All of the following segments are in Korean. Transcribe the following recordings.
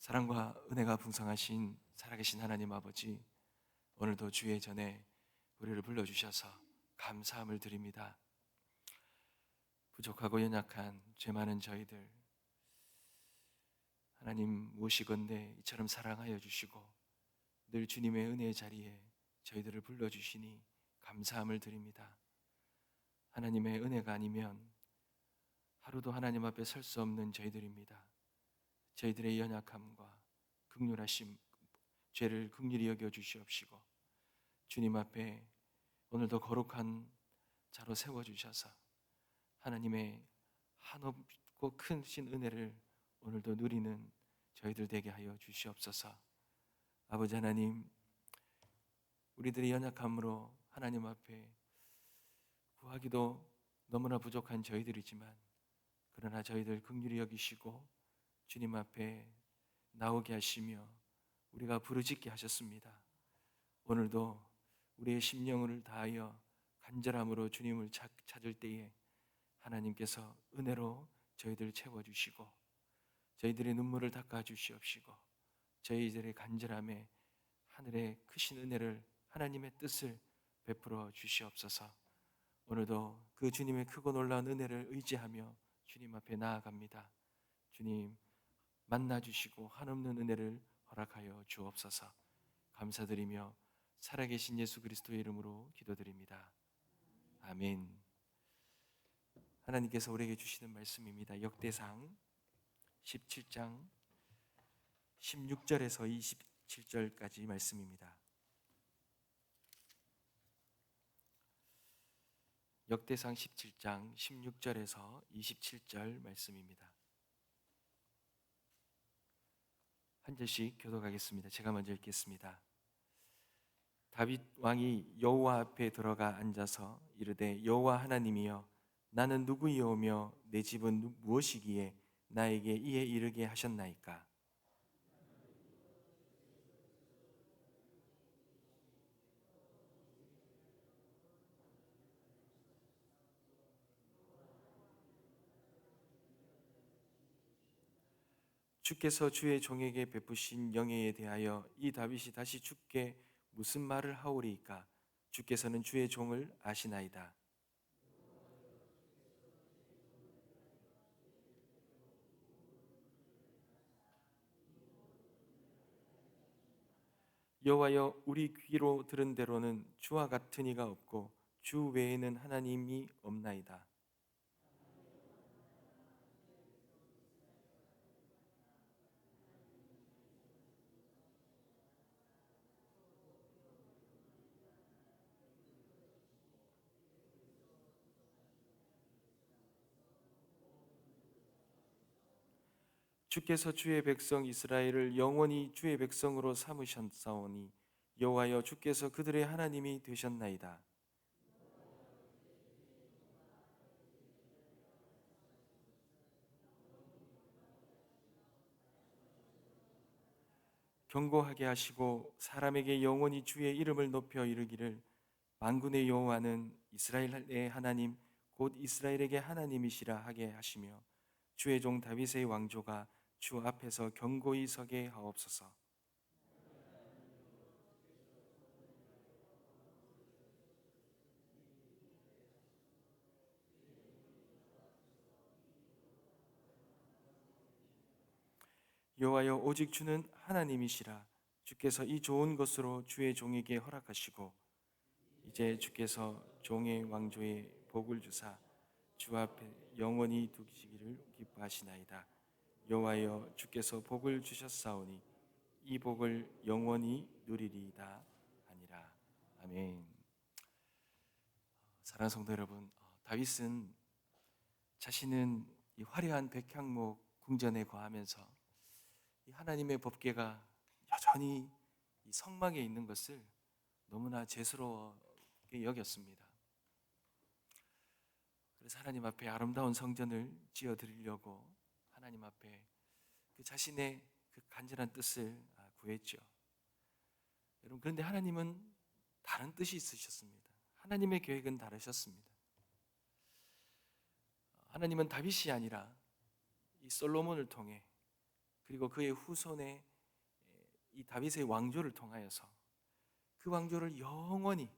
사랑과 은혜가 풍성하신 살아계신 하나님 아버지, 오늘도 주의 전에 우리를 불러주셔서 감사함을 드립니다. 부족하고 연약한 죄 많은 저희들, 하나님 무엇이건대 이처럼 사랑하여 주시고 늘 주님의 은혜의 자리에 저희들을 불러주시니 감사함을 드립니다. 하나님의 은혜가 아니면 하루도 하나님 앞에 설 수 없는 저희들입니다. 저희들의 연약함과 긍휼하심, 죄를 긍휼히 여겨 주시옵시고 주님 앞에 오늘도 거룩한 자로 세워주셔서 하나님의 한없고 크신 은혜를 오늘도 누리는 저희들 되게 하여 주시옵소서. 아버지 하나님, 우리들의 연약함으로 하나님 앞에 구하기도 너무나 부족한 저희들이지만 그러나 저희들 긍휼히 여기시고 주님 앞에 나오게 하시며 우리가 부르짖게 하셨습니다. 오늘도 우리의 심령을 다하여 간절함으로 주님을 찾을 때에 하나님께서 은혜로 저희들을 채워주시고 저희들의 눈물을 닦아주시옵시고 저희들의 간절함에 하늘의 크신 은혜를, 하나님의 뜻을 베풀어 주시옵소서. 오늘도 그 주님의 크고 놀라운 은혜를 의지하며 주님 앞에 나아갑니다. 주님 만나주시고 한없는 은혜를 허락하여 주옵소서. 감사드리며 살아계신 예수 그리스도의 이름으로 기도드립니다. 아멘. 하나님께서 우리에게 주시는 말씀입니다. 역대상 17장 16절에서 27절까지 말씀입니다. 역대상 17장 16절에서 27절 말씀입니다. 한 절씩 교독하겠습니다. 제가 먼저 읽겠습니다. 다윗 왕이 여호와 앞에 들어가 앉아서 이르되 여호와 하나님이여, 나는 누구이오며 내 집은 무엇이기에 나에게 이에 이르게 하셨나이까? 주께서 주의 종에게 베푸신 영예에 대하여 이 다윗이 다시 주께 무슨 말을 하오리이까? 주께서는 주의 종을 아시나이다. 여호와여, 우리 귀로 들은 대로는 주와 같은 이가 없고 주 외에는 하나님이 없나이다. 주께서 주의 백성 이스라엘을 영원히 주의 백성으로 삼으셨사오니 여호와여, 주께서 그들의 하나님이 되셨나이다. 경고하게 하시고 사람에게 영원히 주의 이름을 높여 이르기를 만군의 여호와는 이스라엘의 하나님 곧 이스라엘에게 하나님이시라 하게 하시며 주의 종 다윗의 왕조가 주 앞에서 견고히 서게 하옵소서. 여호와여, 오직 주는 하나님이시라. 주께서 이 좋은 것으로 주의 종에게 허락하시고 이제 주께서 종의 왕조에 복을 주사 주 앞에 영원히 두시기를 기뻐하시나이다. 여호와여, 주께서 복을 주셨사오니 이 복을 영원히 누리리이다 하니라. 아멘. 사랑하는 성도 여러분, 다윗은 자신은 이 화려한 백향목 궁전에 거하면서 이 하나님의 법궤가 여전히 이 성막에 있는 것을 너무나 죄스럽게 여겼습니다. 그래서 하나님 앞에 아름다운 성전을 지어드리려고 하나님 앞에 그 자신의 그 간절한 뜻을 구했죠. 여러분, 그런데 하나님은 다른 뜻이 있으셨습니다. 하나님의 계획은 다르셨습니다. 하나님은 다윗이 아니라 이 솔로몬을 통해 그리고 그의 후손의 이 다윗의 왕조를 통하여서 그 왕조를 영원히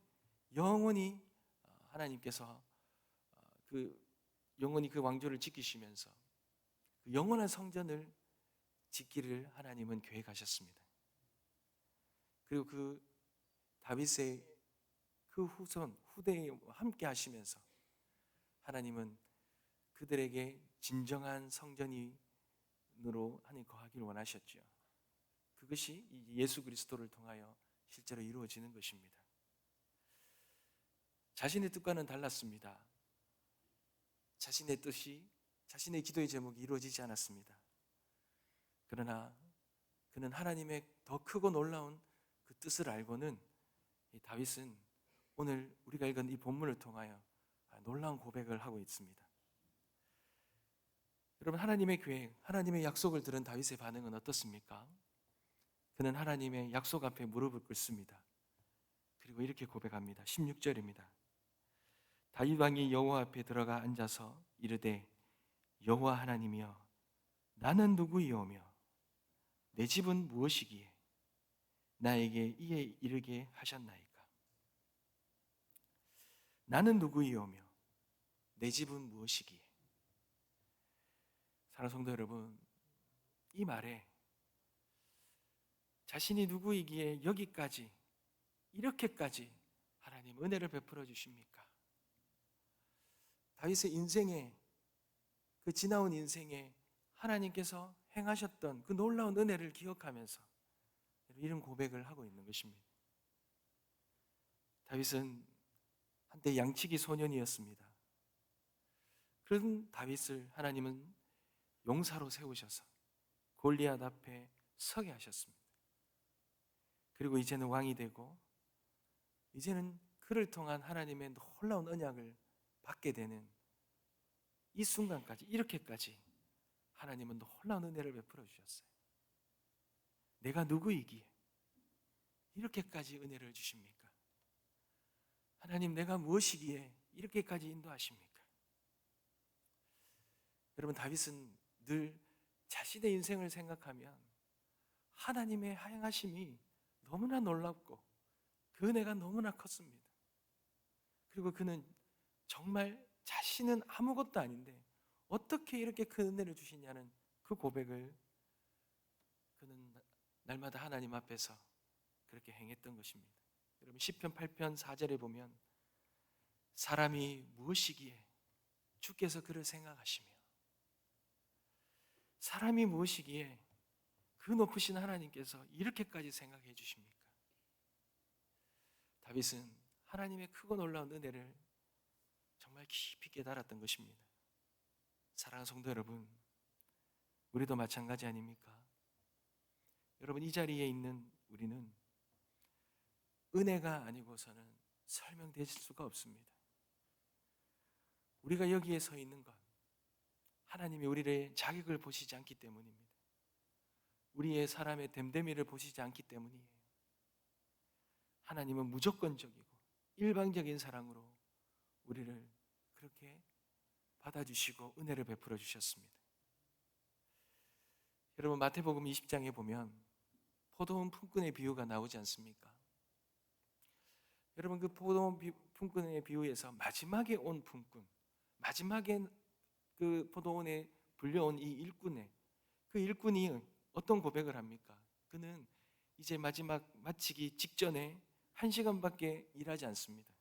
하나님께서 영원히 그 왕조를 지키시면서 그 영원한 성전을 짓기를 하나님은 계획하셨습니다. 그리고 그 다윗의 그 후대에 함께 하시면서 하나님은 그들에게 진정한 성전으로 하나님 거하기를 원하셨죠. 그것이 예수 그리스도를 통하여 실제로 이루어지는 것입니다. 자신의 뜻과는 달랐습니다. 자신의 뜻이, 자신의 기도의 제목이 이루어지지 않았습니다. 그러나 그는 하나님의 더 크고 놀라운 그 뜻을 알고는 이 다윗은 오늘 우리가 읽은 이 본문을 통하여 놀라운 고백을 하고 있습니다. 여러분, 하나님의 계획, 하나님의 약속을 들은 다윗의 반응은 어떻습니까? 그는 하나님의 약속 앞에 무릎을 꿇습니다. 그리고 이렇게 고백합니다. 16절입니다. 다윗 왕이 여호와 앞에 들어가 앉아서 이르되 여호와 하나님이여 나는 누구이오며 내 집은 무엇이기에 나에게 이에 이르게 하셨나이까? 나는 누구이오며 내 집은 무엇이기에. 사랑하는 성도 여러분, 이 말에 자신이 누구이기에 여기까지 이렇게까지 하나님 은혜를 베풀어 주십니까? 다윗의 인생에, 그 지나온 인생에 하나님께서 행하셨던 그 놀라운 은혜를 기억하면서 이런 고백을 하고 있는 것입니다. 다윗은 한때 양치기 소년이었습니다. 그런 다윗을 하나님은 용사로 세우셔서 골리앗 앞에 서게 하셨습니다. 그리고 이제는 왕이 되고 이제는 그를 통한 하나님의 놀라운 언약을 받게 되는 이 순간까지, 이렇게까지 하나님은 놀라운 은혜를 베풀어 주셨어요. 내가 누구이기에 이렇게까지 은혜를 주십니까? 하나님, 내가 무엇이기에 이렇게까지 인도하십니까? 여러분, 다윗은 늘 자신의 인생을 생각하면 하나님의 행하심이 너무나 놀랍고 그 은혜가 너무나 컸습니다. 그리고 그는 정말 자신은 아무것도 아닌데 어떻게 이렇게 큰 은혜를 주시냐는 그 고백을 그는 날마다 하나님 앞에서 그렇게 행했던 것입니다. 여러분, 시편 8편 4절에 보면 사람이 무엇이기에 주께서 그를 생각하시며, 사람이 무엇이기에 그 높으신 하나님께서 이렇게까지 생각해 주십니까? 다윗은 하나님의 크고 놀라운 은혜를 정말 깊이 깨달았던 것입니다. 사랑하는 성도 여러분, 우리도 마찬가지 아닙니까? 여러분, 이 자리에 있는 우리는 은혜가 아니고서는 설명될 수가 없습니다. 우리가 여기에 서 있는 것, 하나님이 우리의 자격을 보시지 않기 때문입니다. 우리의 사람의 됨됨이를 보시지 않기 때문이에요. 하나님은 무조건적이고 일방적인 사랑으로 우리를 그렇게 받아주시고 은혜를 베풀어 주셨습니다. 여러분, 마태복음 20장에 보면 포도원 품꾼의 비유가 나오지 않습니까? 여러분, 그 포도원 품꾼의 비유에서 마지막에 온 품꾼, 마지막에 그 포도원에 불려온 이 일꾼의 그 일꾼이 어떤 고백을 합니까? 그는 이제 마지막 마치기 직전에 1시간밖에 일하지 않습니다.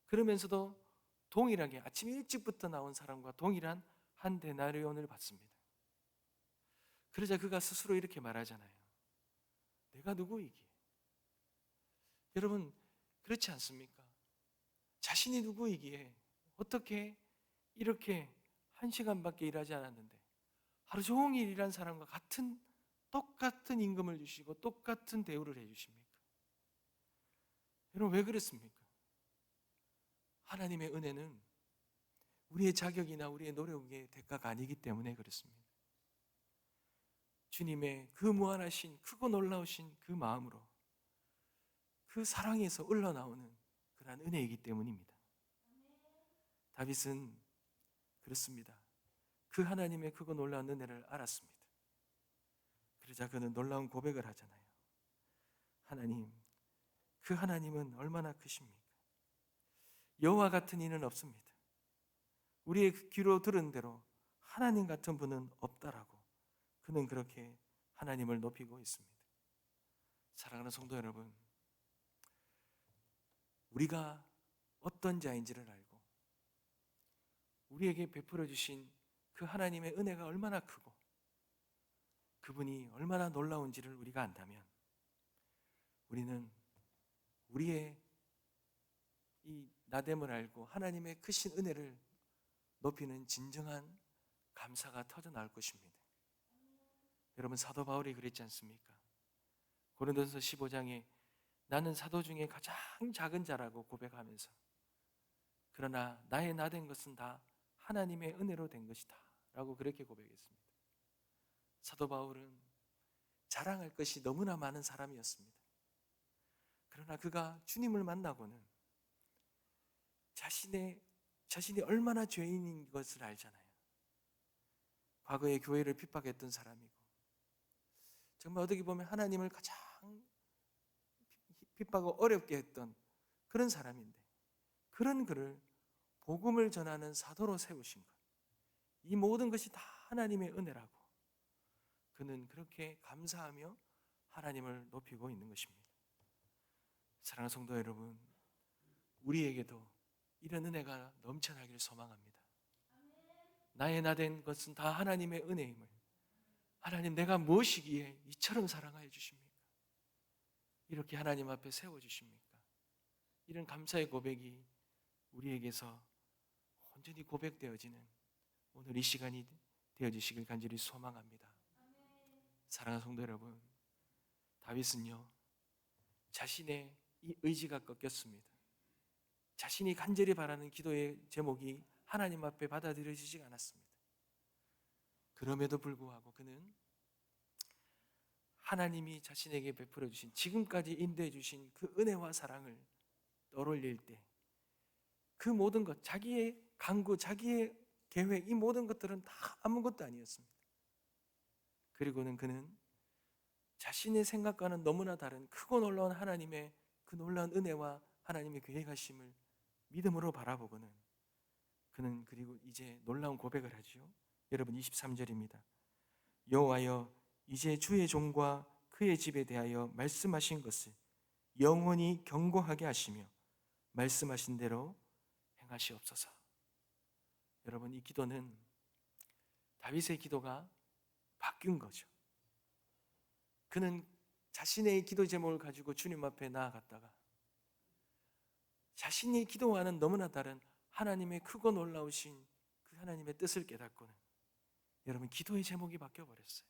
그러면서도 동일하게 아침 일찍부터 나온 사람과 동일한 한 데나리온을 받습니다. 그러자 그가 스스로 이렇게 말하잖아요. 내가 누구이기에? 여러분, 그렇지 않습니까? 자신이 누구이기에 어떻게 이렇게 1시간밖에 일하지 않았는데 하루 종일 일한 사람과 똑같은 임금을 주시고 똑같은 대우를 해주십니까? 여러분, 왜 그렇습니까? 하나님의 은혜는 우리의 자격이나 우리의 노력의 대가가 아니기 때문에 그렇습니다. 주님의 그 무한하신 크고 놀라우신 그 마음으로 그 사랑에서 흘러나오는 그러한 은혜이기 때문입니다. 다윗은 그렇습니다. 그 하나님의 크고 놀라운 은혜를 알았습니다. 그러자 그는 놀라운 고백을 하잖아요. 하나님, 그 하나님은 얼마나 크십니까? 여호와 같은 이는 없습니다. 우리의 귀로 들은 대로 하나님 같은 분은 없다라고 그는 그렇게 하나님을 높이고 있습니다. 사랑하는 성도 여러분, 우리가 어떤 자인지를 알고 우리에게 베풀어 주신 그 하나님의 은혜가 얼마나 크고 그분이 얼마나 놀라운지를 우리가 안다면 우리는 우리의 이 나됨을 알고 하나님의 크신 은혜를 높이는 진정한 감사가 터져나올 것입니다. 여러분, 사도 바울이 그랬지 않습니까? 고린도전서 15장에 나는 사도 중에 가장 작은 자라고 고백하면서 그러나 나의 나된 것은 다 하나님의 은혜로 된 것이다 라고 그렇게 고백했습니다. 사도 바울은 자랑할 것이 너무나 많은 사람이었습니다. 그러나 그가 주님을 만나고는 자신이 얼마나 죄인인 것을 알잖아요. 과거에 교회를 핍박했던 사람이고 정말 어떻게 보면 하나님을 가장 핍박하고 어렵게 했던 그런 사람인데 그런 그를 복음을 전하는 사도로 세우신 것, 이 모든 것이 다 하나님의 은혜라고 그는 그렇게 감사하며 하나님을 높이고 있는 것입니다. 사랑하는 성도 여러분, 우리에게도 이런 은혜가 넘쳐나기를 소망합니다. 나의 나된 것은 다 하나님의 은혜임을, 하나님 내가 무엇이기에 이처럼 사랑하여 주십니까? 이렇게 하나님 앞에 세워주십니까? 이런 감사의 고백이 우리에게서 온전히 고백되어지는 오늘 이 시간이 되어지시길 간절히 소망합니다. 사랑하는 성도 여러분, 다윗은요 자신의 이 의지가 꺾였습니다. 자신이 간절히 바라는 기도의 제목이 하나님 앞에 받아들여지지 않았습니다. 그럼에도 불구하고 그는 하나님이 자신에게 베풀어 주신, 지금까지 인도해 주신 그 은혜와 사랑을 떠올릴 때 그 모든 것, 자기의 간구, 자기의 계획, 이 모든 것들은 다 아무것도 아니었습니다. 그리고는 그는 자신의 생각과는 너무나 다른 크고 놀라운 하나님의 그 놀라운 은혜와 하나님의 계획하심을 믿음으로 바라보고는 그는 그리고 이제 놀라운 고백을 하죠. 여러분 23절입니다. 여호와여, 이제 주의 종과 그의 집에 대하여 말씀하신 것을 영원히 경고하게 하시며 말씀하신 대로 행하시옵소서. 여러분, 이 기도는 다윗의 기도가 바뀐 거죠. 그는 자신의 기도 제목을 가지고 주님 앞에 나아갔다가 자신이 기도와는 너무나 다른 하나님의 크고 놀라우신 그 하나님의 뜻을 깨닫고는 여러분 기도의 제목이 바뀌어버렸어요.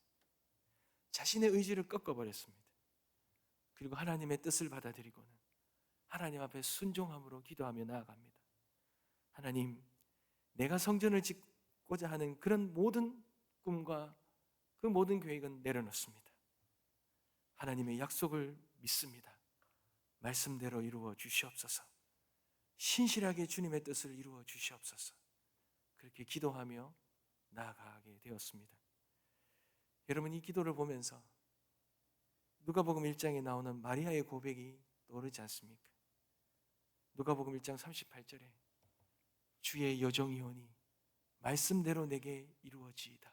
자신의 의지를 꺾어버렸습니다. 그리고 하나님의 뜻을 받아들이고는 하나님 앞에 순종함으로 기도하며 나아갑니다. 하나님, 내가 성전을 짓고자 하는 그런 모든 꿈과 그 모든 계획은 내려놓습니다. 하나님의 약속을 믿습니다. 말씀대로 이루어 주시옵소서. 신실하게 주님의 뜻을 이루어 주시옵소서. 그렇게 기도하며 나아가게 되었습니다. 여러분, 이 기도를 보면서 누가복음 1장에 나오는 마리아의 고백이 떠오르지 않습니까? 누가복음 1장 38절에 주의 여종이오니 말씀대로 내게 이루어지이다.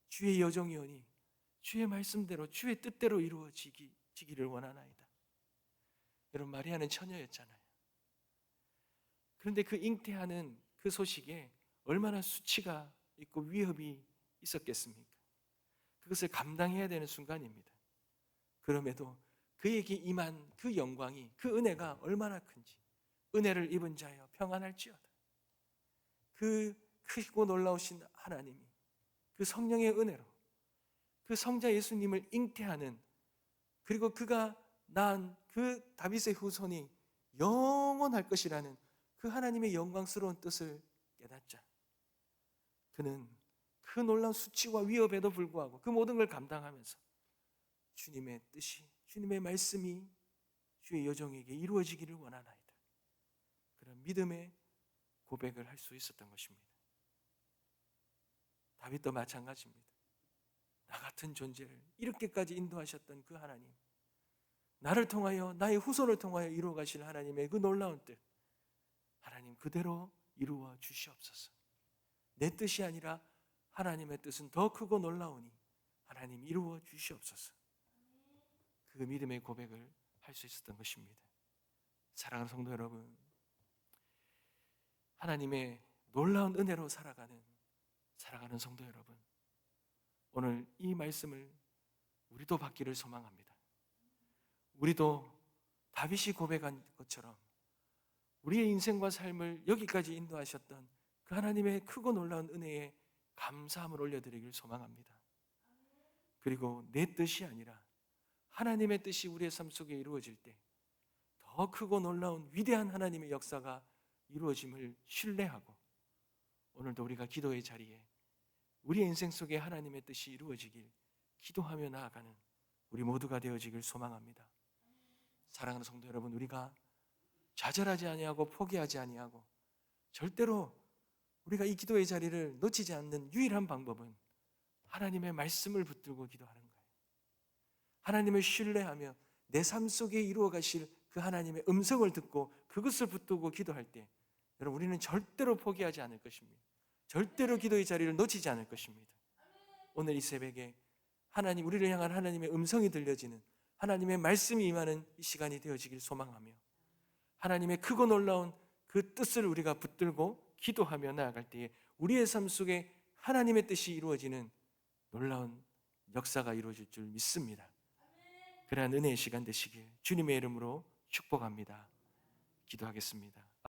주의 여종이오니 주의 말씀대로 주의 뜻대로 이루어지기를 원하나이다. 여러분, 마리아는 처녀였잖아요. 그런데 그 잉태하는 그 소식에 얼마나 수치가 있고 위협이 있었겠습니까? 그것을 감당해야 되는 순간입니다. 그럼에도 그에게 임한 그 영광이, 그 은혜가 얼마나 큰지, 은혜를 입은 자여 평안할지어다. 그 크고 놀라우신 하나님이 그 성령의 은혜로 그 성자 예수님을 잉태하는, 그리고 그가 낳은 그 다윗의 후손이 영원할 것이라는 그 하나님의 영광스러운 뜻을 깨닫자 그는 그 놀라운 수치와 위협에도 불구하고 그 모든 걸 감당하면서 주님의 뜻이, 주님의 말씀이 주의 여종에게 이루어지기를 원하나이다. 그런 믿음의 고백을 할 수 있었던 것입니다. 다윗도 마찬가지입니다. 나 같은 존재를 이렇게까지 인도하셨던 그 하나님, 나를 통하여 나의 후손을 통하여 이루어 가실 하나님의 그 놀라운 뜻, 하나님 그대로 이루어 주시옵소서. 내 뜻이 아니라 하나님의 뜻은 더 크고 놀라우니 하나님 이루어 주시옵소서. 그 믿음의 고백을 할 수 있었던 것입니다. 사랑하는 성도 여러분, 하나님의 놀라운 은혜로 살아가는 사랑하는 성도 여러분, 오늘 이 말씀을 우리도 받기를 소망합니다. 우리도 다윗이 고백한 것처럼 우리의 인생과 삶을 여기까지 인도하셨던 그 하나님의 크고 놀라운 은혜에 감사함을 올려드리길 소망합니다. 그리고 내 뜻이 아니라 하나님의 뜻이 우리의 삶 속에 이루어질 때 더 크고 놀라운 위대한 하나님의 역사가 이루어짐을 신뢰하고, 오늘도 우리가 기도의 자리에 우리의 인생 속에 하나님의 뜻이 이루어지길 기도하며 나아가는 우리 모두가 되어지길 소망합니다. 사랑하는 성도 여러분, 우리가 좌절하지 아니하고 포기하지 아니하고 절대로 우리가 이 기도의 자리를 놓치지 않는 유일한 방법은 하나님의 말씀을 붙들고 기도하는 거예요. 하나님을 신뢰하며 내 삶 속에 이루어 가실 그 하나님의 음성을 듣고 그것을 붙들고 기도할 때, 여러분, 우리는 절대로 포기하지 않을 것입니다. 절대로 기도의 자리를 놓치지 않을 것입니다. 오늘 이 새벽에 하나님, 우리를 향한 하나님의 음성이 들려지는, 하나님의 말씀이 임하는 이 시간이 되어지길 소망하며, 하나님의 크고 놀라운 그 뜻을 우리가 붙들고 기도하며 나아갈 때에 우리의 삶 속에 하나님의 뜻이 이루어지는 놀라운 역사가 이루어질 줄 믿습니다. 그러한 은혜의 시간 되시길 주님의 이름으로 축복합니다. 기도하겠습니다.